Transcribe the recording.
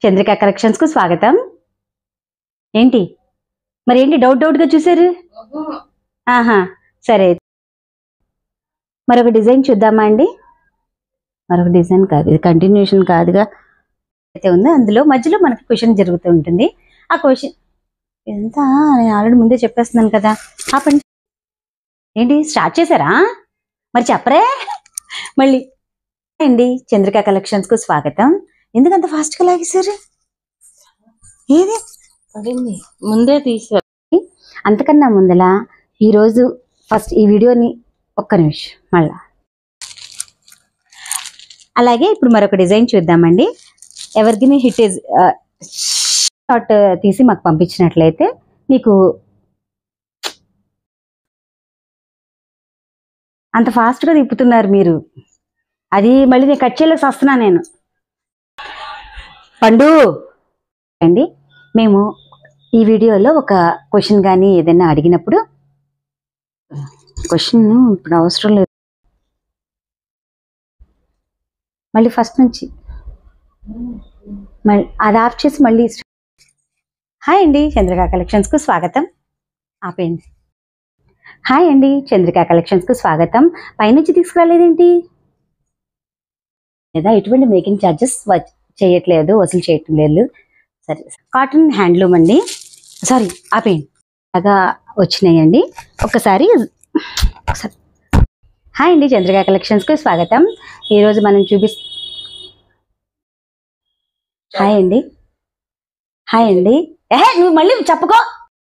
Chandrika collections కు స్వాగతం. ఏంటి మరి ఏంటి డౌట్ గా చూసారు? ఆహా సరే, మరొక డిజైన్ చూద్దామా అండి? మరొక డిజైన్ కాదు, ఇది కంటిన్యూషన్ కాదుగా అయితే ఉంది. అందులో మధ్యలో మనకి క్వశ్చన్ జరుగుతూ ఉంటుంది. ఆ క్వశ్చన్ ఎంత నేను ఆల్రెడీ ముందే చెప్పేస్తున్నాను కదా. ఆపండి, ఏంటి స్టార్ట్ చేశారా? మరి చెప్పరే మళ్ళీ. అండి చంద్రిక కలెక్షన్స్ కు స్వాగతం. ఎందుకంత ఫాస్ట్ గా లాగేశారు? ఏది పడింది ముందే తీసారు. అంతకన్నా ముందల ఈరోజు ఫస్ట్ ఈ వీడియోని ఒక్క నిమిషం మళ్ళా. అలాగే ఇప్పుడు మరొక డిజైన్ చూద్దామండి. ఎవరికైనా హిట్ షార్ట్ తీసి మాకు పంపించినట్లయితే మీకు అంత ఫాస్ట్గా తిప్పుతున్నారు మీరు, అది మళ్ళీ నేను కట్ చేయలేక వస్తున్నా నేను. పండు అండి, మేము ఈ వీడియోలో ఒక క్వశ్చన్ కానీ ఏదైనా అడిగినప్పుడు, క్వశ్చన్ ఇప్పుడు అవసరం లేదు, మళ్ళీ ఫస్ట్ నుంచి మళ్ళీ అది ఆఫ్ చేసి మళ్ళీ. హాయ్ అండి చంద్రిక కలెక్షన్స్కు స్వాగతం. ఆపేయండి. హాయ్ అండి చంద్రిక కలెక్షన్స్కు స్వాగతం. పైనుంచి తీసుకురాలేదేంటి? లేదా ఎటువంటి మేకింగ్ ఛార్జెస్ చేయట్లేదు, వసూలు చేయటం లేదు. సరే, కాటన్ హ్యాండ్లూమ్ అండి. సారీ ఆపేయండి. బాగా వచ్చినాయండి. ఒకసారి హాయ్ అండి చంద్రిక కలెక్షన్స్కు స్వాగతం. ఈరోజు మనం హాయ్ అండి. హాయ్ అండి. నువ్వు మళ్ళీ చెప్పుకో.